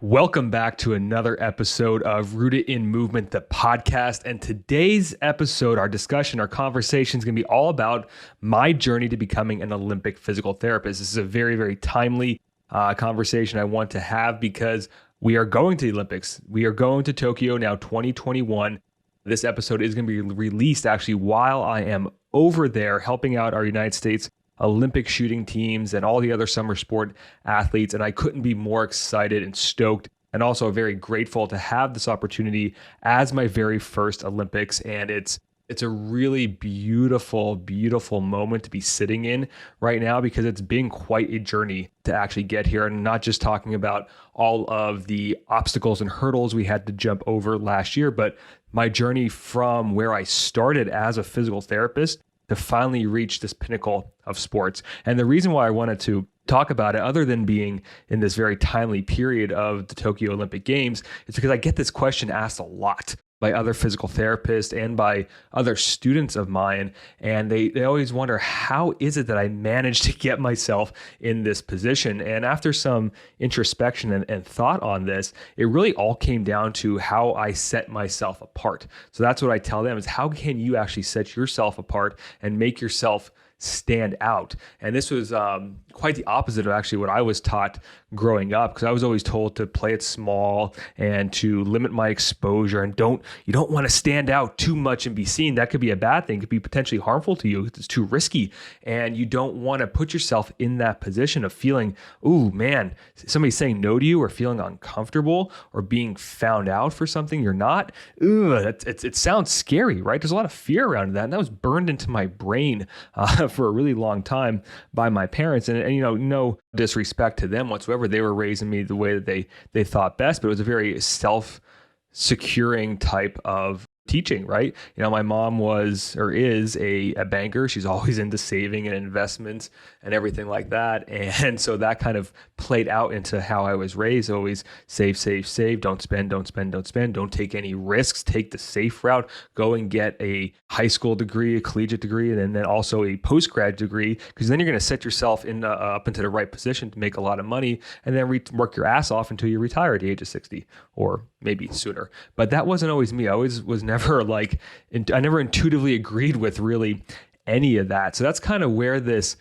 Welcome back to another episode of Rooted in Movement, the podcast. And today's episode, our discussion, our conversation is going to be all about my journey to becoming an Olympic physical therapist. This is a very, very timely conversation I want to have because we are going to the Olympics. We are going to Tokyo now, 2021. This episode is going to be released actually while I am over there helping out our United States Olympic shooting teams and all the other summer sport athletes. And I couldn't be more excited and stoked and also very grateful to have this opportunity as my very first Olympics. And it's a really beautiful, beautiful moment to be sitting in right now because it's been quite a journey to actually get here. And not just talking about all of the obstacles and hurdles we had to jump over last year, but my journey from where I started as a physical therapist to finally reach this pinnacle of sports. And the reason why I wanted to talk about it, other than being in this very timely period of the Tokyo Olympic Games, is because I get this question asked a lot by other physical therapists and by other students of mine. And they always wonder, how is it that I managed to get myself in this position? And after some introspection and thought on this, it really all came down to how I set myself apart. So that's what I tell them is, how can you actually set yourself apart and make yourself stand out? And this was quite the opposite of actually what I was taught growing up, because I was always told to play it small and to limit my exposure and you don't want to stand out too much and be seen. That could be a bad thing. It could be potentially harmful to you. It's too risky. And you don't want to put yourself in that position of feeling, ooh, man, somebody's saying no to you, or feeling uncomfortable, or being found out for something you're not. Ooh, it sounds scary, right? There's a lot of fear around that. And that was burned into my brain for a really long time by my parents. And no disrespect to them whatsoever. They were raising me the way that they thought best, but it was a very self-securing type of teaching, right? My mom was or is a banker. She's always into saving and investments and everything like that. And so that kind of played out into how I was raised. Always save, save, save. Don't spend, don't spend, don't spend. Don't take any risks. Take the safe route. Go and get a high school degree, a collegiate degree, and then also a postgrad degree, because then you're going to set yourself up into the right position to make a lot of money, and then work your ass off until you retire at the age of 60 or maybe sooner. But that wasn't always me. I always was never I never intuitively agreed with really any of that. So that's kind of where this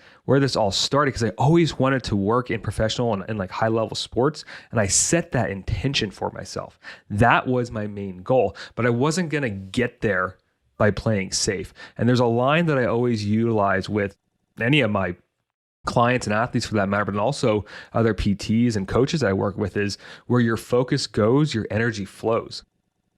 all started, because I always wanted to work in professional and like high level sports. And I set that intention for myself. That was my main goal, but I wasn't going to get there by playing safe. And there's a line that I always utilize with any of my clients and athletes for that matter, but also other PTs and coaches I work with, is where your focus goes, your energy flows.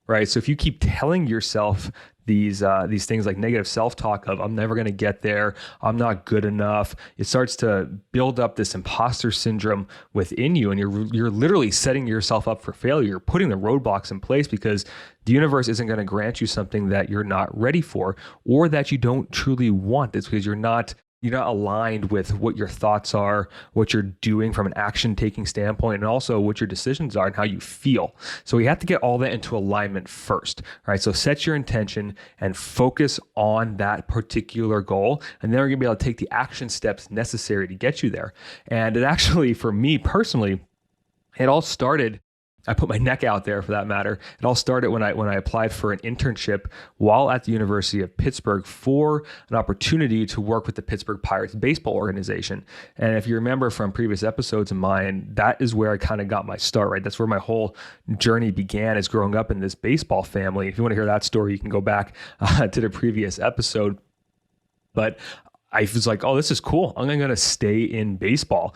Right. So if you keep telling yourself these things like negative self-talk of, I'm never going to get there, I'm not good enough, it starts to build up this imposter syndrome within you, and you're literally setting yourself up for failure. You're putting the roadblocks in place because the universe isn't going to grant you something that you're not ready for, or that you don't truly want. It's because you're not aligned with what your thoughts are, what you're doing from an action taking standpoint, and also what your decisions are and how you feel. So we have to get all that into alignment first, right? So set your intention and focus on that particular goal. And then we're gonna be able to take the action steps necessary to get you there. And it actually, for me personally, it all started, I put my neck out there for that matter. It all started when I applied for an internship while at the University of Pittsburgh for an opportunity to work with the Pittsburgh Pirates baseball organization. And if you remember from previous episodes of mine, that is where I kind of got my start, right? That's where my whole journey began, is growing up in this baseball family. If you want to hear that story, you can go back to the previous episode. But I was like, oh, this is cool. I'm going to stay in baseball.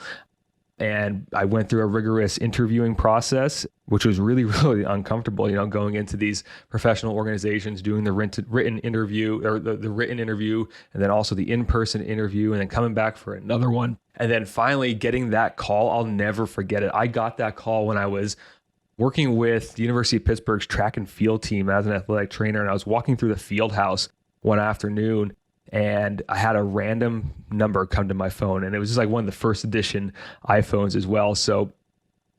And I went through a rigorous interviewing process, which was really, really uncomfortable, going into these professional organizations, doing the written interview, or the written interview, and then also the in-person interview, and then coming back for another one. And then finally getting that call. I'll never forget it. I got that call when I was working with the University of Pittsburgh's track and field team as an athletic trainer. And I was walking through the field house one afternoon, and I had a random number come to my phone, and it was just like one of the first edition iPhones as well. So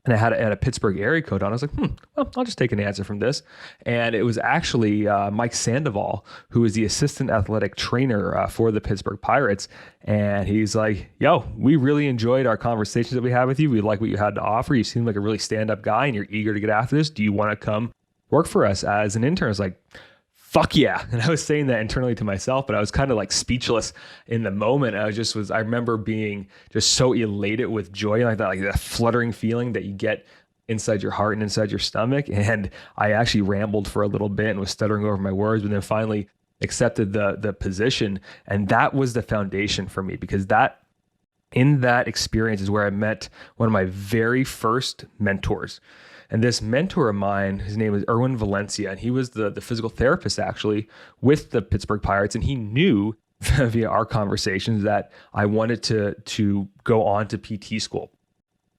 And I had a Pittsburgh area code on. I was like, well, I'll just take an answer from this. And it was actually Mike Sandoval, who is the assistant athletic trainer for the Pittsburgh Pirates. And he's like, yo, we really enjoyed our conversations that we had with you. We like what you had to offer. You seem like a really stand-up guy and you're eager to get after this. Do you want to come work for us as an intern? I was like, fuck yeah. And I was saying that internally to myself, but I was kind of like speechless in the moment. I remember being just so elated with joy, like that fluttering feeling that you get inside your heart and inside your stomach. And I actually rambled for a little bit and was stuttering over my words, but then finally accepted the position. And that was the foundation for me, because in that experience is where I met one of my very first mentors. And this mentor of mine, his name was Erwin Valencia, and he was the physical therapist actually with the Pittsburgh Pirates. And he knew via our conversations that I wanted to go on to PT school.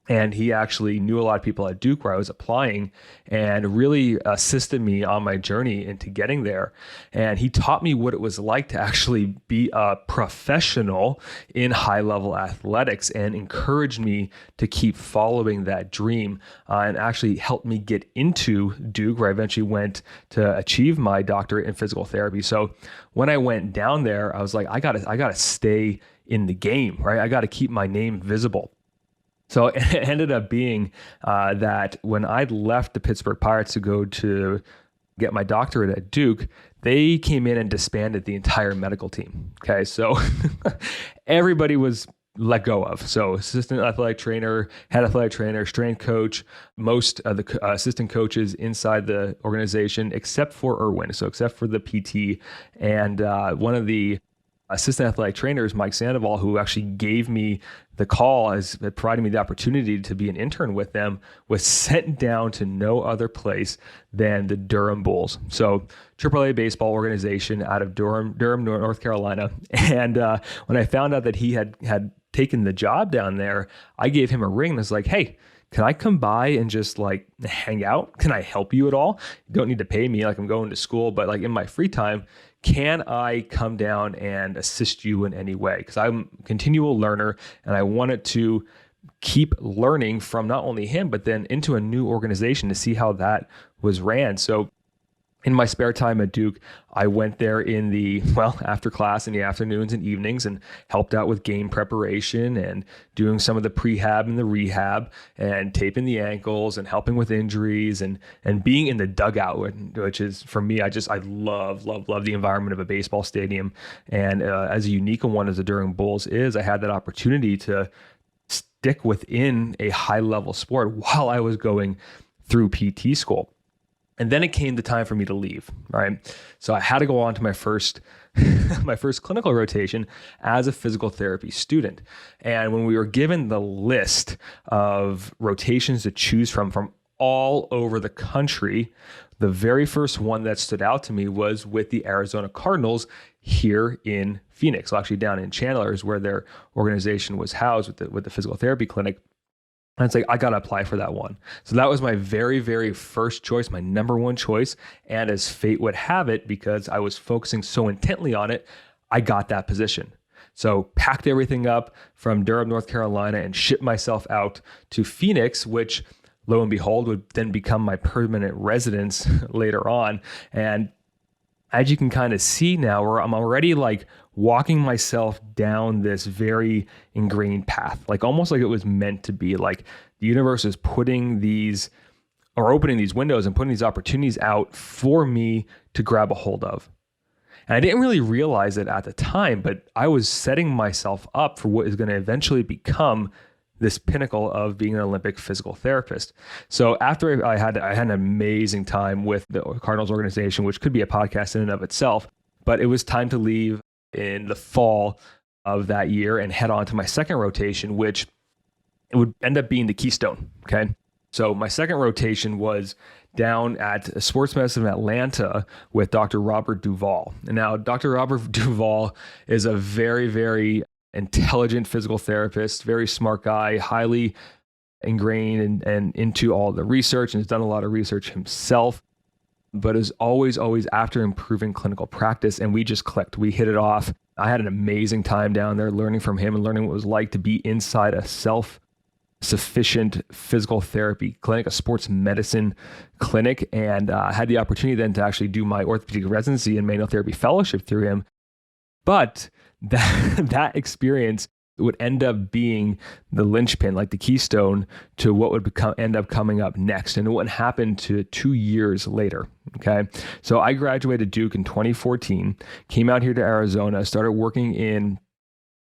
And he actually knew a lot of people at Duke where I was applying and really assisted me on my journey into getting there. And he taught me what it was like to actually be a professional in high-level athletics and encouraged me to keep following that dream and actually helped me get into Duke, where I eventually went to achieve my doctorate in physical therapy. So when I went down there, I was like, I gotta stay in the game, right? I gotta keep my name visible. So it ended up being that when I left the Pittsburgh Pirates to go to get my doctorate at Duke, they came in and disbanded the entire medical team. Okay, so everybody was let go of. So assistant athletic trainer, head athletic trainer, strength coach, most of the assistant coaches inside the organization, except for Erwin. So except for the PT and one of the assistant athletic trainers, Mike Sandoval, who actually gave me the call as providing me the opportunity to be an intern with them, was sent down to no other place than the Durham Bulls. So AAA baseball organization out of Durham, North Carolina. And when I found out that he had taken the job down there, I gave him a ring and was like, hey, can I come by and just like hang out? Can I help you at all? You don't need to pay me like I'm going to school, but like in my free time, can I come down and assist you in any way? Because I'm a continual learner and I wanted to keep learning from not only him, but then into a new organization to see how that was ran. So in my spare time at Duke, I went there after class in the afternoons and evenings and helped out with game preparation and doing some of the prehab and the rehab and taping the ankles and helping with injuries and being in the dugout, which is for me, I love the environment of a baseball stadium. And as a unique one as the Durham Bulls is, I had that opportunity to stick within a high level sport while I was going through PT school. And then it came the time for me to leave, right? So I had to go on to my first clinical rotation as a physical therapy student. And when we were given the list of rotations to choose from all over the country, the very first one that stood out to me was with the Arizona Cardinals here in Phoenix. So actually down in Chandler is where their organization was housed with the physical therapy clinic. And it's like, I got to apply for that one. So that was my very, very first choice, my number one choice. And as fate would have it, because I was focusing so intently on it, I got that position. So packed everything up from Durham, North Carolina, and shipped myself out to Phoenix, which lo and behold would then become my permanent residence later on. And as you can kind of see now, where I'm already like walking myself down this very ingrained path, like almost like it was meant to be. Like the universe is opening these windows and putting these opportunities out for me to grab a hold of. And I didn't really realize it at the time, but I was setting myself up for what is going to eventually become this pinnacle of being an Olympic physical therapist. So after I had an amazing time with the Cardinals organization, which could be a podcast in and of itself, but it was time to leave in the fall of that year and head on to my second rotation, which it would end up being the Keystone. Okay. So my second rotation was down at Sports Medicine in Atlanta with Dr. Robert Duvall. And now Dr. Robert Duvall is a very, very intelligent physical therapist, very smart guy, highly ingrained and into all the research, and has done a lot of research himself, but is always after improving clinical practice. And we just clicked. We hit it off. I had an amazing time down there learning from him and learning what it was like to be inside a sufficient physical therapy clinic, a sports medicine clinic, and had the opportunity then to actually do my orthopedic residency and manual therapy fellowship through him. But that experience would end up being the linchpin, like the keystone to what would end up coming up next. And what happened to 2 years later. Okay. So I graduated Duke in 2014, came out here to Arizona, started working in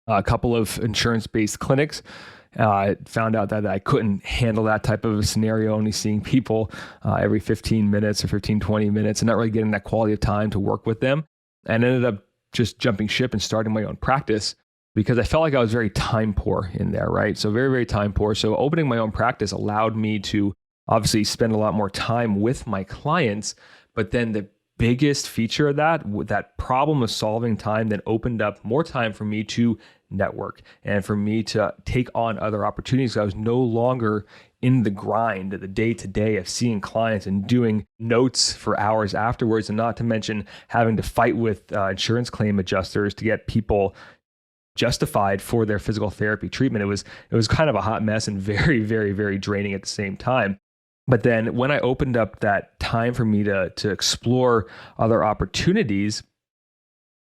a couple of insurance-based clinics. Found out that I couldn't handle that type of a scenario, only seeing people every 15 minutes or 20 minutes and not really getting that quality of time to work with them. And ended up just jumping ship and starting my own practice because I felt like I was very time poor in there, right? So very, very time poor. So opening my own practice allowed me to obviously spend a lot more time with my clients. But then the biggest feature of that problem of solving time then opened up more time for me to network and for me to take on other opportunities. I was no longer in the grind, the day-to-day of seeing clients and doing notes for hours afterwards, and not to mention having to fight with insurance claim adjusters to get people justified for their physical therapy treatment. It was kind of a hot mess and very, very, very draining at the same time. But then when I opened up that time for me to explore other opportunities,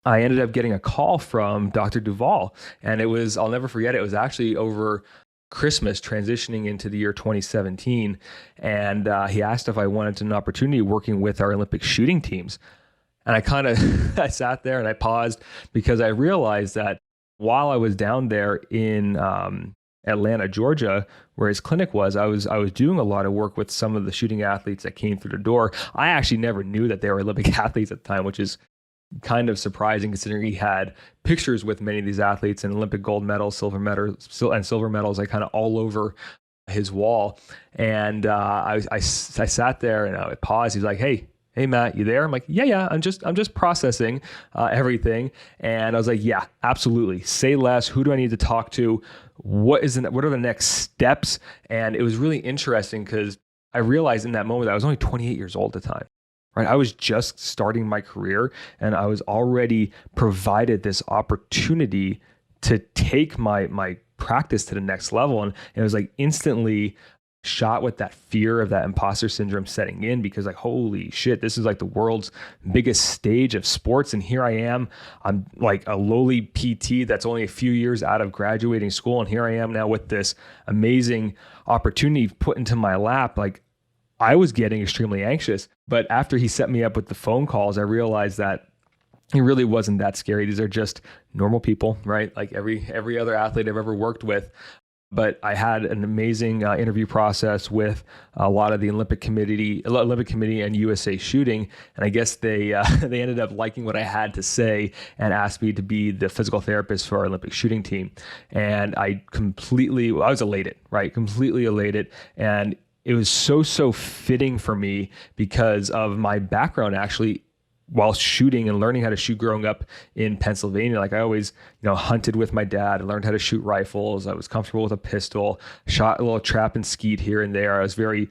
I ended up getting a call from Dr. Duvall, and I'll never forget it was actually over Christmas, transitioning into the year 2017. And he asked if I wanted an opportunity working with our Olympic shooting teams. And I sat there and I paused because I realized that while I was down there in Atlanta, Georgia, where his clinic was, I was doing a lot of work with some of the shooting athletes that came through the door. I actually never knew that they were Olympic athletes at the time, which is kind of surprising considering he had pictures with many of these athletes and Olympic gold medals, silver medals, like kind of all over his wall. And I sat there and I paused. He's like, hey, Matt, you there? I'm like, yeah, I'm just processing everything. And I was like, yeah, absolutely. Say less. Who do I need to talk to? What are the next steps? And it was really interesting because I realized in that moment that I was only 28 years old at the time. Right? I was just starting my career and I was already provided this opportunity to take my practice to the next level. And it was like instantly shot with that fear of that imposter syndrome setting in because like, holy shit, this is like the world's biggest stage of sports. And here I am, I'm like a lowly PT that's only a few years out of graduating school. And here I am now with this amazing opportunity put into my lap. Like, I was getting extremely anxious, but after he set me up with the phone calls, I realized that it really wasn't that scary. These are just normal people, right? Like every other athlete I've ever worked with. But I had an amazing interview process with a lot of the Olympic Committee and USA Shooting, and I guess they ended up liking what I had to say and asked me to be the physical therapist for our Olympic shooting team. And I was elated, right? Completely elated, and it was so fitting for me because of my background actually while shooting and learning how to shoot growing up in Pennsylvania. Like I always, hunted with my dad. I learned how to shoot rifles. I was comfortable with a pistol, shot a little trap and skeet here and there. I was very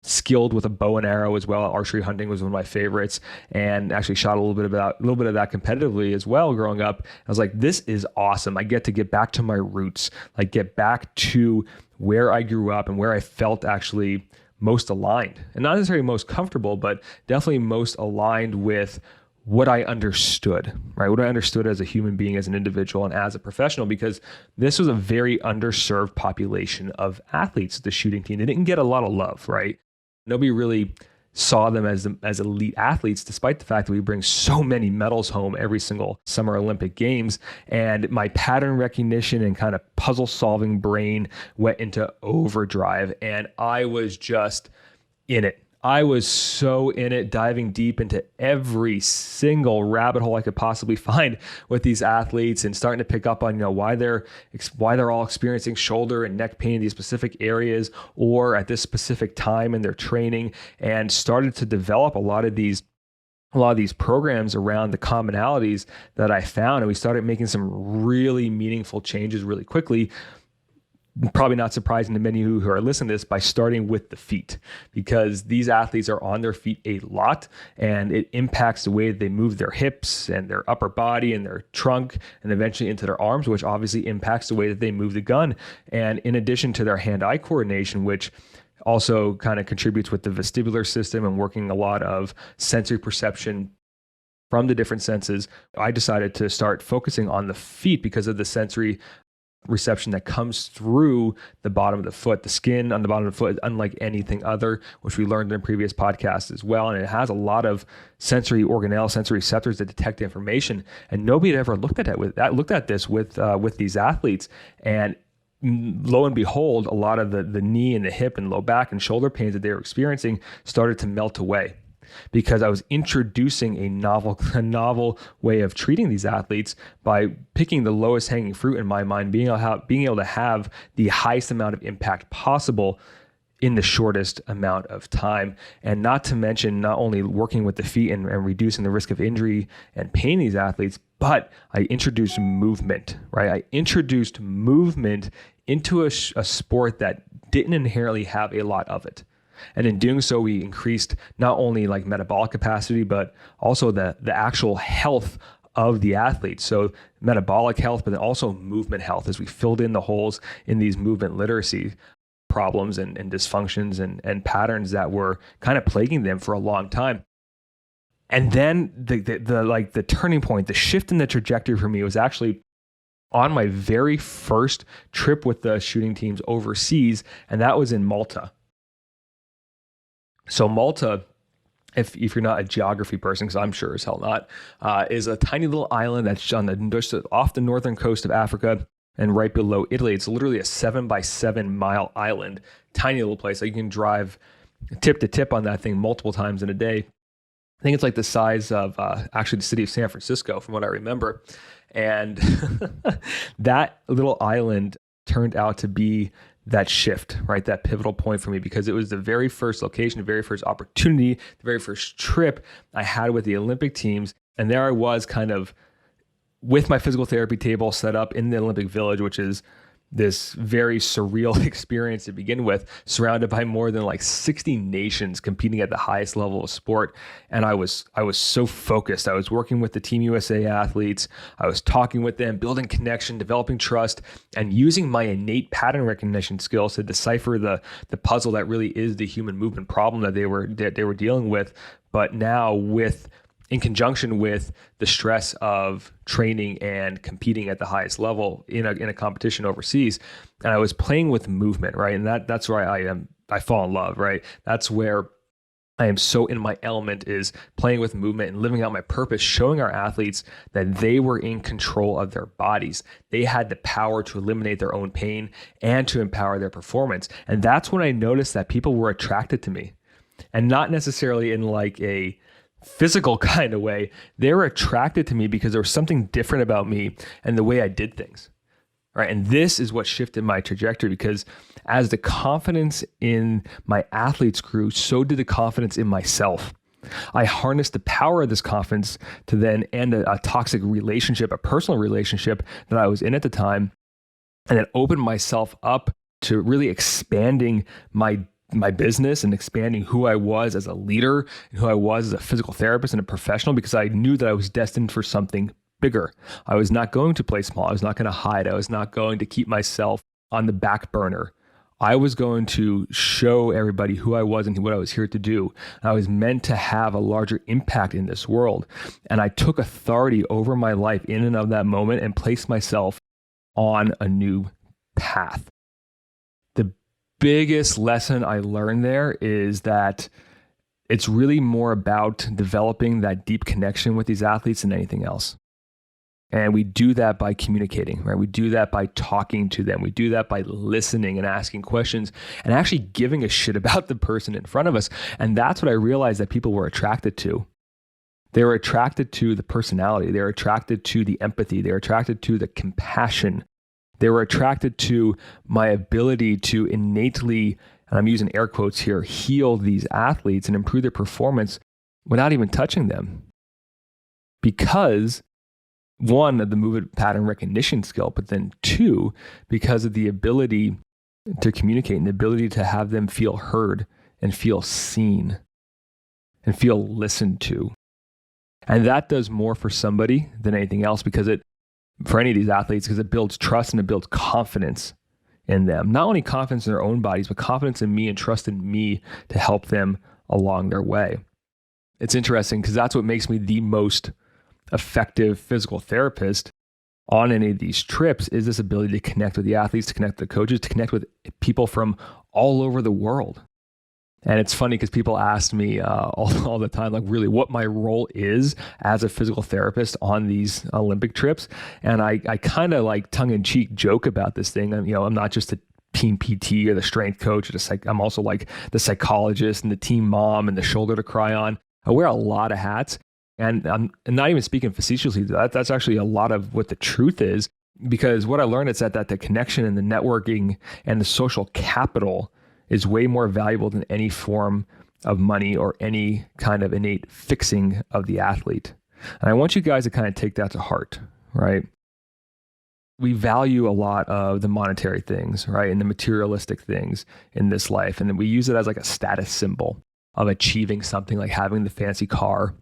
skilled with a bow and arrow as well. Archery hunting was one of my favorites, and actually shot a little bit of that competitively as well growing up. I was like, this is awesome. I get to get back to my roots, like get back to where I grew up and where I felt actually most aligned, and not necessarily most comfortable, but definitely most aligned with what I understood, right? What I understood as a human being, as an individual, and as a professional, because this was a very underserved population of athletes, the shooting team. They didn't get a lot of love, right? Nobody really saw them as elite athletes, despite the fact that we bring so many medals home every single Summer Olympic Games. And my pattern recognition and kind of puzzle solving brain went into overdrive, and I was just in it. I was so in it, diving deep into every single rabbit hole I could possibly find with these athletes, and starting to pick up on why they're all experiencing shoulder and neck pain in these specific areas or at this specific time in their training, and started to develop a lot of these programs around the commonalities that I found. And we started making some really meaningful changes really quickly. probably not surprising to many of you who are listening to this, by starting with the feet, because these athletes are on their feet a lot, and it impacts the way that they move their hips and their upper body and their trunk and eventually into their arms, which obviously impacts the way that they move the gun. And in addition to their hand-eye coordination, which also kind of contributes with the vestibular system and working a lot of sensory perception from the different senses, I decided to start focusing on the feet because of the sensory reception that comes through the bottom of the foot. The skin on the bottom of the foot is unlike anything other, which we learned in previous podcasts as well. And it has a lot of sensory organelles, sensory receptors that detect information. And nobody had ever looked at this with these athletes. And lo and behold, a lot of the knee and the hip and low back and shoulder pains that they were experiencing started to melt away, because I was introducing a novel way of treating these athletes by picking the lowest hanging fruit in my mind, being able to have the highest amount of impact possible in the shortest amount of time. And not to mention, not only working with the feet and reducing the risk of injury and pain in these athletes, but I introduced movement, right? I introduced movement into a sport that didn't inherently have a lot of it. And in doing so, we increased not only like metabolic capacity, but also the actual health of the athletes. So metabolic health, but then also movement health, as we filled in the holes in these movement literacy problems and dysfunctions and patterns that were kind of plaguing them for a long time. And then the turning point, the shift in the trajectory for me was actually on my very first trip with the shooting teams overseas, and that was in Malta. So Malta, if you're not a geography person, because I'm sure as hell not, is a tiny little island that's off the northern coast of Africa and right below Italy. It's literally a 7 by 7 mile island, tiny little place that you can drive tip to tip on that thing multiple times in a day. I think it's like the size of actually the city of San Francisco, from what I remember. And that little island turned out to be that shift, right? That pivotal point for me, because it was the very first location, the very first opportunity, the very first trip I had with the Olympic teams. And there I was, kind of with my physical therapy table set up in the Olympic Village, which is this very surreal experience to begin with, surrounded by more than like 60 nations competing at the highest level of sport. And I was so focused. I was working with the Team USA athletes. I was talking with them, building connection, developing trust, and using my innate pattern recognition skills to decipher the puzzle that really is the human movement problem that they were dealing with. But now in conjunction with the stress of training and competing at the highest level in a competition overseas. And I was playing with movement, right? And that's where I fall in love, right? That's where I am so in my element, is playing with movement and living out my purpose, showing our athletes that they were in control of their bodies. They had the power to eliminate their own pain and to empower their performance. And that's when I noticed that people were attracted to me, and not necessarily in like a physical kind of way. They were attracted to me because there was something different about me and the way I did things, right? And this is what shifted my trajectory, because as the confidence in my athletes grew, so did the confidence in myself. I harnessed the power of this confidence to then end a toxic relationship, a personal relationship that I was in at the time, and then opened myself up to really expanding my business and expanding who I was as a leader and who I was as a physical therapist and a professional, because I knew that I was destined for something bigger. I was not going to play small. I was not going to hide. I was not going to keep myself on the back burner. I was going to show everybody who I was and what I was here to do. I was meant to have a larger impact in this world. And I took authority over my life in and of that moment and placed myself on a new path. Biggest lesson I learned there is that it's really more about developing that deep connection with these athletes than anything else. And we do that by communicating, right? We do that by talking to them. We do that by listening and asking questions and actually giving a shit about the person in front of us. And that's what I realized that people were attracted to. They were attracted to the personality. They were attracted to the empathy. They were attracted to the compassion. They were attracted to my ability to innately, and I'm using air quotes here, heal these athletes and improve their performance without even touching them. Because one, the movement pattern recognition skill, but then two, because of the ability to communicate and the ability to have them feel heard and feel seen and feel listened to. And that does more for somebody than anything else for any of these athletes, because it builds trust and it builds confidence in them. Not only confidence in their own bodies, but confidence in me and trust in me to help them along their way. It's interesting because that's what makes me the most effective physical therapist on any of these trips, is this ability to connect with the athletes, to connect with the coaches, to connect with people from all over the world. And it's funny because people ask me all the time, like, really what my role is as a physical therapist on these Olympic trips. And I kind of like tongue in cheek joke about this thing. And, I'm not just a team PT or the strength coach. I'm also like the psychologist and the team mom and the shoulder to cry on. I wear a lot of hats. And I'm not even speaking facetiously. That's actually a lot of what the truth is, because what I learned is that the connection and the networking and the social capital is way more valuable than any form of money or any kind of innate fixing of the athlete. And I want you guys to kind of take that to heart, right? We value a lot of the monetary things, right? And the materialistic things in this life. And then we use it as like a status symbol of achieving something, like having the fancy car,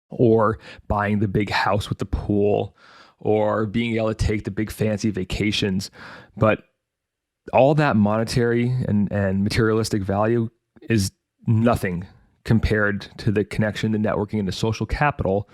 or buying the big house with the pool, or being able to take the big fancy vacations. But all that monetary and materialistic value is nothing compared to the connection, the networking, and the social capital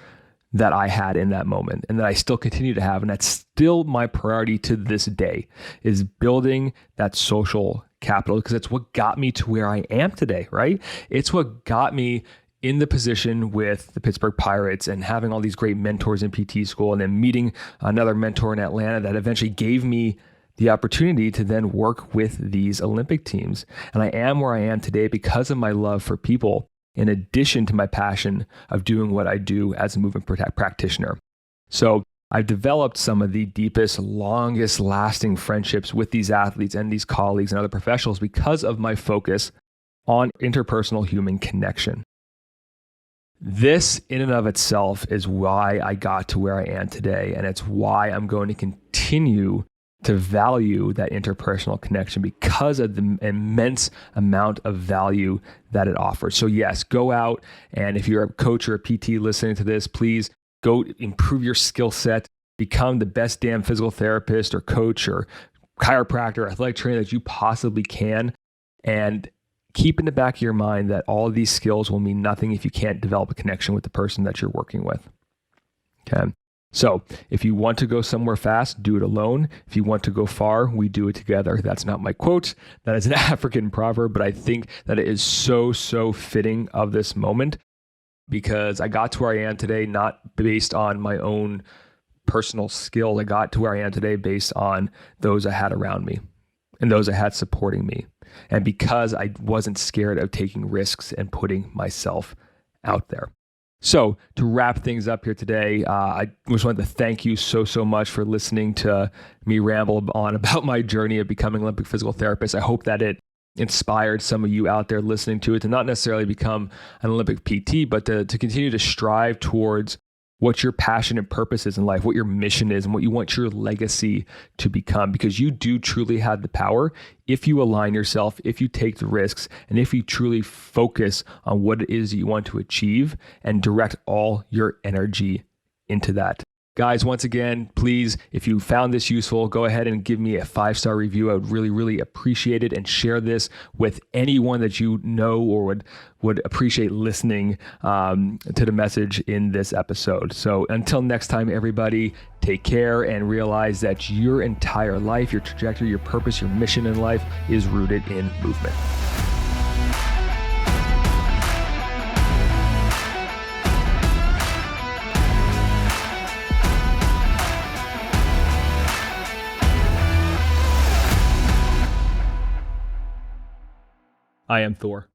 that I had in that moment, and that I still continue to have. And that's still my priority to this day, is building that social capital, because it's what got me to where I am today, right? It's what got me in the position with the Pittsburgh Pirates and having all these great mentors in PT school, and then meeting another mentor in Atlanta that eventually gave me the opportunity to then work with these Olympic teams. And I am where I am today because of my love for people, in addition to my passion of doing what I do as a movement practitioner. So I've developed some of the deepest, longest lasting friendships with these athletes and these colleagues and other professionals because of my focus on interpersonal human connection. This in and of itself is why I got to where I am today. And it's why I'm going to continue to value that interpersonal connection, because of the immense amount of value that it offers. So yes, go out, and if you're a coach or a PT listening to this, please go improve your skill set, become the best damn physical therapist or coach or chiropractor or athletic trainer that you possibly can. And keep in the back of your mind that all of these skills will mean nothing if you can't develop a connection with the person that you're working with. Okay. So if you want to go somewhere fast, do it alone. If you want to go far, we do it together. That's not my quote. That is an African proverb, but I think that it is so fitting of this moment, because I got to where I am today, not based on my own personal skill. I got to where I am today based on those I had around me and those I had supporting me. And because I wasn't scared of taking risks and putting myself out there. So to wrap things up here today, I just wanted to thank you so much for listening to me ramble on about my journey of becoming an Olympic physical therapist. I hope that it inspired some of you out there listening to it to not necessarily become an Olympic PT, but to continue to strive towards what your passion and purpose is in life, what your mission is, and what you want your legacy to become, because you do truly have the power if you align yourself, if you take the risks, and if you truly focus on what it is that you want to achieve and direct all your energy into that. Guys, once again, please, if you found this useful, go ahead and give me a 5-star review. I would really appreciate it, and share this with anyone that you know or would appreciate listening to the message in this episode. So until next time, everybody, take care and realize that your entire life, your trajectory, your purpose, your mission in life is rooted in movement. I am Thor.